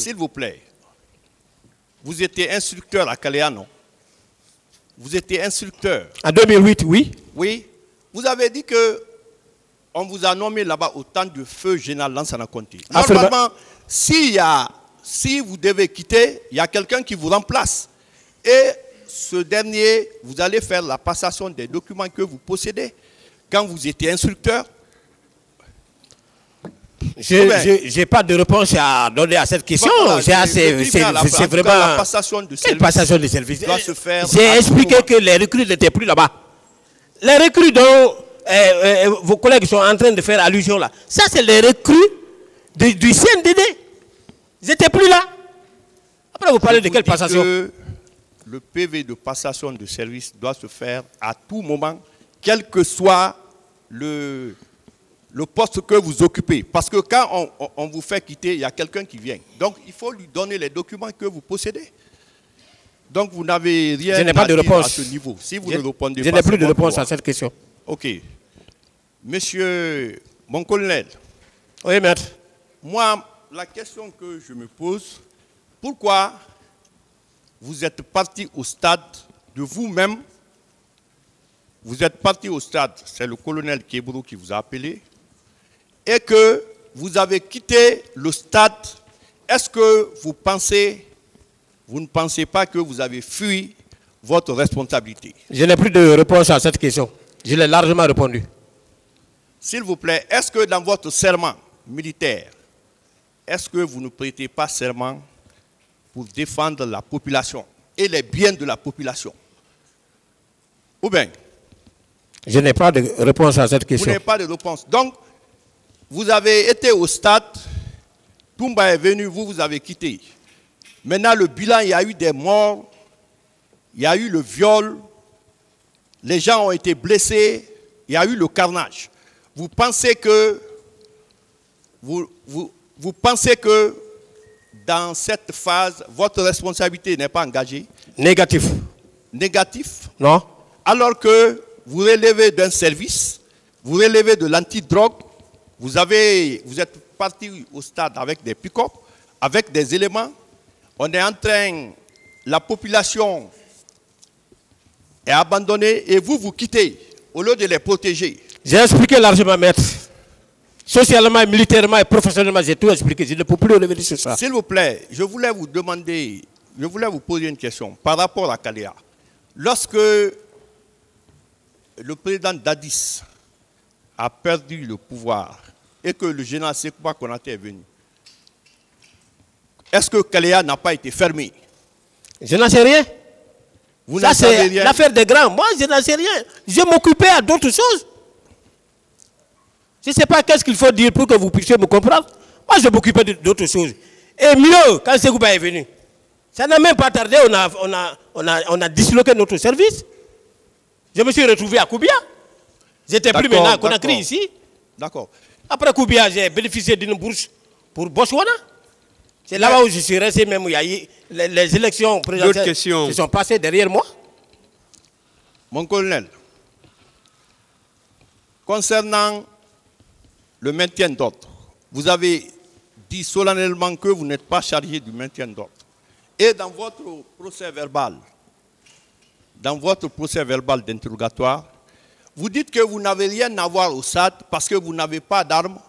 S'il vous plaît, vous étiez instructeur à Kalea, non? Vous étiez instructeur. En 2008, oui. Oui. Vous avez dit que on vous a nommé là-bas au temps du feu général Lansana Conté. Normalement, si vous devez quitter, il y a quelqu'un qui vous remplace. Et ce dernier, vous allez faire la passation des documents que vous possédez quand vous étiez instructeur. Je n'ai pas de réponse à donner à cette question. Voilà, c'est vraiment... La passation de Quelle passation de service doit se faire. J'ai expliqué que les recrues n'étaient plus là-bas. Les recrues dont vos collègues sont en train de faire allusion là, ça c'est les recrues du CNDD. Ils n'étaient plus là. Après vous parlez de quelle passation? Le PV de passation de service doit se faire à tout moment, quel que soit le poste que vous occupez. Parce que quand on vous fait quitter, il y a quelqu'un qui vient. Donc, il faut lui donner les documents que vous possédez. Donc, vous n'avez rien à dire à ce niveau. Si vous ne répondez pas, je n'ai plus de réponse à cette question. OK. Monsieur, mon colonel. Oui, maître. Moi, la question que je me pose, pourquoi vous êtes parti au stade de vous-même? Vous êtes parti au stade, c'est le colonel Kebrou qui vous a appelé, et que vous avez quitté le stade. Est-ce que vous ne pensez pas que vous avez fui votre responsabilité? Je n'ai plus de réponse à cette question. Je l'ai largement répondu. S'il vous plaît, est-ce que dans votre serment militaire, est-ce que vous ne prêtez pas serment pour défendre la population et les biens de la population? Ou bien? Je n'ai pas de réponse à cette question. Vous n'avez pas de réponse. Donc, vous avez été au stade, Toumba est venu, vous avez quitté. Maintenant, le bilan, il y a eu des morts, il y a eu le viol, les gens ont été blessés, il y a eu le carnage. Vous pensez que, vous pensez que dans cette phase, votre responsabilité n'est pas engagée? Négatif. Négatif? Non. Alors que vous relevez d'un service, vous relevez de l'antidrogue, vous êtes parti au stade avec des pick-up, avec des éléments. On est en train, la population est abandonnée et vous quittez au lieu de les protéger. J'ai expliqué largement, maître. Socialement, militairement et professionnellement, j'ai tout expliqué. Je ne peux plus revenir sur ça. S'il vous plaît, je voulais vous poser une question par rapport à Kalea. Lorsque le président Dadis a perdu le pouvoir et que le général Sekouba Konaté est venu, est-ce que Kalea n'a pas été fermé? Je n'en sais rien. Ça, c'est l'affaire des grands. Moi, je n'en sais rien. Je m'occupais à d'autres choses. Je ne sais pas qu'est-ce qu'il faut dire pour que vous puissiez me comprendre. Moi, je m'occupais d'autres choses. Et mieux, quand Sekouba est venu, ça n'a même pas tardé, on a disloqué notre service. Je me suis retrouvé à Koubia. J'étais plus maintenant à Conakry ici. D'accord. Après Koubia, j'ai bénéficié d'une bourse pour Botswana. C'est là-bas où je suis resté, même où il y a eu les élections présidentielles qui sont passées derrière moi. Mon colonel, concernant le maintien d'ordre, vous avez dit solennellement que vous n'êtes pas chargé du maintien d'ordre. Et dans votre procès verbal d'interrogatoire, vous dites que vous n'avez rien à voir au SAD parce que vous n'avez pas d'armes,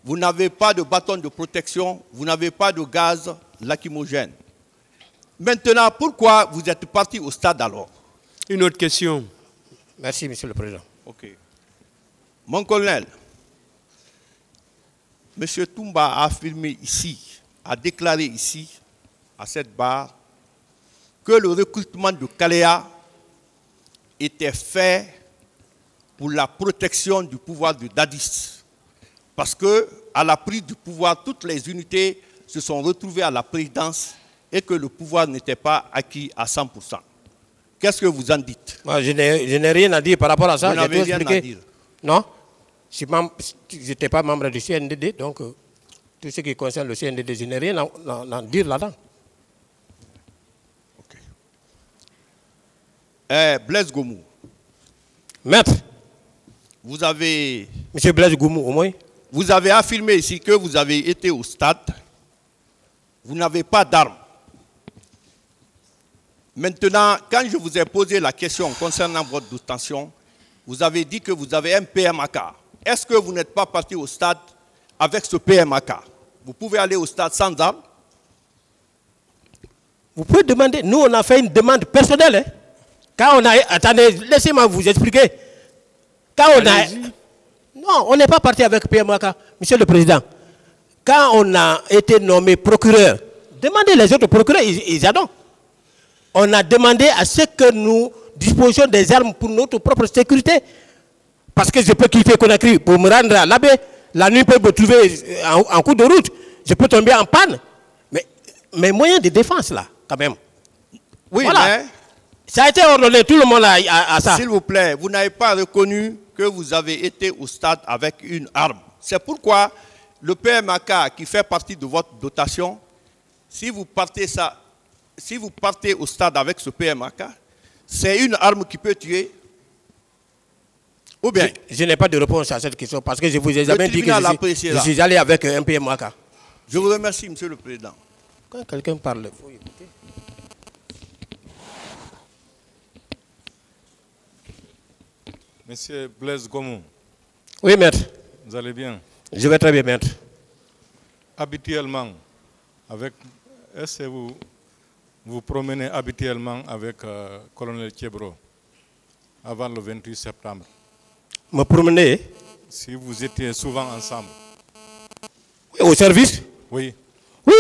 vous n'avez pas de bâton de protection, vous n'avez pas de gaz lacrymogène. Maintenant, pourquoi vous êtes parti au stade alors? Une autre question. Merci, Monsieur le Président. Ok. Mon colonel, M. Toumba a affirmé ici, a déclaré ici, à cette barre, que le recrutement de Kalea était fait pour la protection du pouvoir de Dadis. Parce que, à la prise du pouvoir, toutes les unités se sont retrouvées à la présidence et que le pouvoir n'était pas acquis à 100%. Qu'est-ce que vous en dites? Moi, je n'ai rien à dire par rapport à ça. Vous n'avez rien à dire? Non. Je n'étais pas membre du CNDD, donc tout ce qui concerne le CNDD, je n'ai rien à dire là-dedans. Ok. Blaise Goumou. Maître. Vous avez... Monsieur Blaise Goumou, au moins. Vous avez affirmé ici que vous avez été au stade vous n'avez pas d'armes. Maintenant, quand je vous ai posé la question concernant votre dotation, vous avez dit que vous avez un PMAK. Est-ce que vous n'êtes pas parti au stade avec ce PMAK? Vous pouvez aller au stade sans armes? Vous pouvez demander. Nous, on a fait une demande personnelle. Hein. Quand on a... Attendez, laissez-moi vous expliquer. Quand on a... Non, on n'est pas parti avec PMAK, Monsieur le Président. Quand on a été nommé procureur, demandez les autres procureurs, ils adorent. On a demandé à ce que nous disposions des armes pour notre propre sécurité. Parce que je peux quitter Conakry pour me rendre à l'Abbé. La nuit peut me trouver en cours de route. Je peux tomber en panne. Mais moyens de défense, là, quand même. Oui, voilà. mais... Ça a été ordonné, tout le monde a ça. S'il vous plaît, vous n'avez pas reconnu que vous avez été au stade avec une arme. C'est pourquoi le PMAK, qui fait partie de votre dotation, si vous partez au stade avec ce PMAK, c'est une arme qui peut tuer. Ou bien, je n'ai pas de réponse à cette question parce que je vous ai jamais dit que je suis allé avec un PMAK. Je vous remercie, Monsieur le Président. Quand quelqu'un parle, il faut écouter. Monsieur Blaise Gomou. Oui, maître. Vous allez bien? Je vais très bien, maître. Habituellement, est-ce que vous promenez habituellement avec colonel Thiebro avant le 28 septembre? Me promener? Si vous étiez souvent ensemble. Oui, au service? Oui. Oui.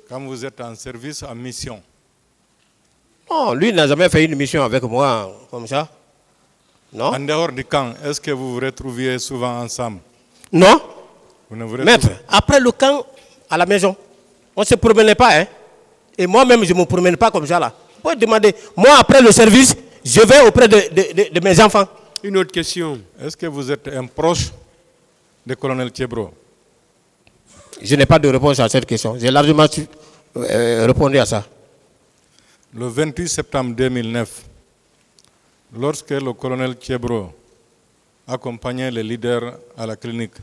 Quand vous êtes en service, en mission? Non, lui n'a jamais fait une mission avec moi comme ça. Non. En dehors du camp, est-ce que vous vous retrouviez souvent ensemble? Non. Vous ne vous Maître, après le camp, à la maison, on ne se promenait pas. Hein? Et moi-même, je ne me promène pas comme ça. Là. Vous pouvez demander. Moi, après le service, je vais auprès de mes enfants. Une autre question. Est-ce que vous êtes un proche du colonel Thiebro? Je n'ai pas de réponse à cette question. J'ai largement répondu à ça. Le 28 septembre 2009, lorsque le colonel Thiebro accompagnait les leaders à la clinique,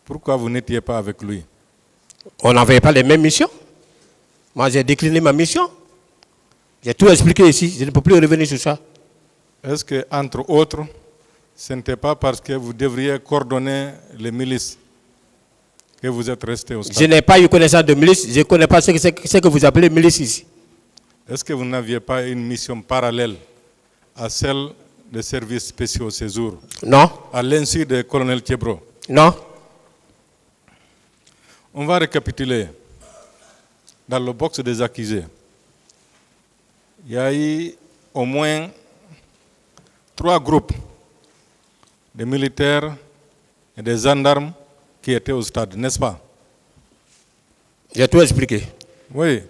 pourquoi vous n'étiez pas avec lui? On n'avait pas les mêmes missions. Moi, j'ai décliné ma mission. J'ai tout expliqué ici. Je ne peux plus revenir sur ça. Est-ce que, entre autres, ce n'était pas parce que vous devriez coordonner les milices que vous êtes resté au stade? Je n'ai pas eu connaissance de milice. Je ne connais pas ce que vous appelez milice ici. Est-ce que vous n'aviez pas une mission parallèle à celle des services spéciaux au séjour? Non. À l'insu du colonel Thiebro? Non. On va récapituler. Dans le box des accusés, il y a eu au moins 3 groupes de militaires et des gendarmes qui étaient au stade, n'est-ce pas? J'ai tout expliqué. Oui.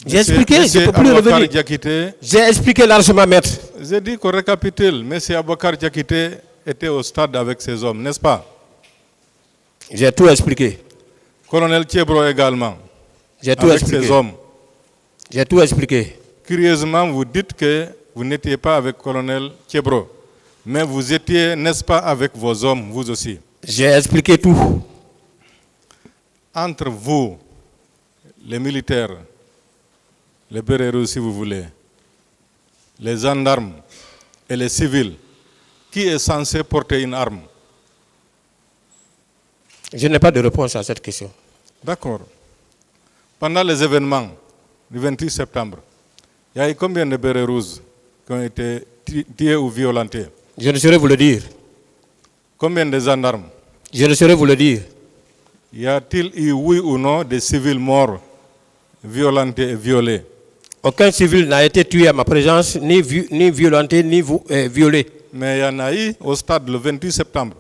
J'ai expliqué, je ne peux plus revenir. J'ai expliqué largement, maître. J'ai dit qu'on récapitule. M. Aboukar Diakité était au stade avec ses hommes, n'est-ce pas? J'ai tout expliqué. Colonel Thiebro également. J'ai tout avec expliqué. ses hommes. J'ai tout expliqué. Curieusement, vous dites que vous n'étiez pas avec Colonel Thiebro, mais vous étiez, n'est-ce pas, avec vos hommes, vous aussi? J'ai expliqué tout. Entre vous, les militaires, les bérérous si vous voulez, les gendarmes et les civils, qui est censé porter une arme? Je n'ai pas de réponse à cette question. D'accord. Pendant les événements du 28 septembre, il y a eu combien de bérets rouges qui ont été tués ou violentés? Je ne saurais vous le dire. Combien de gendarmes? Je ne saurais vous le dire. Y a-t-il eu, oui ou non, des civils morts, violentés et violés? Aucun civil n'a été tué à ma présence, ni violenté, ni violé. Mais il y en a eu au stade le 28 septembre.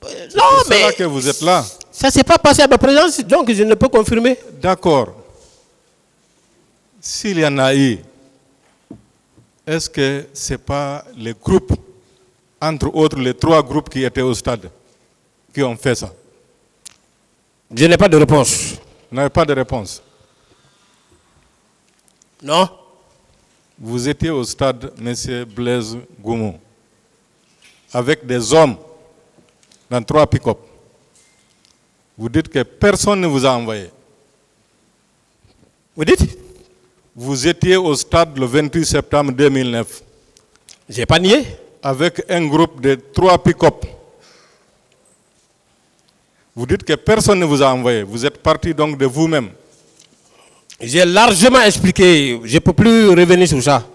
Non, mais c'est là que vous êtes là. Ça ne s'est pas passé à ma présence, donc je ne peux confirmer. D'accord. S'il y en a eu, est-ce que ce n'est pas les groupes, entre autres les 3 groupes qui étaient au stade, qui ont fait ça? Je n'ai pas de réponse. Vous n'avez pas de réponse? Non. Vous étiez au stade, M. Blaise Gomou, avec des hommes dans 3 pick-up. Vous dites que personne ne vous a envoyé. Vous dites? Vous étiez au stade le 28 septembre 2009. Je n'ai pas nié. Avec un groupe de 3 pick-up. Vous dites que personne ne vous a envoyé. Vous êtes parti donc de vous-même. J'ai largement expliqué. Je ne peux plus revenir sur ça.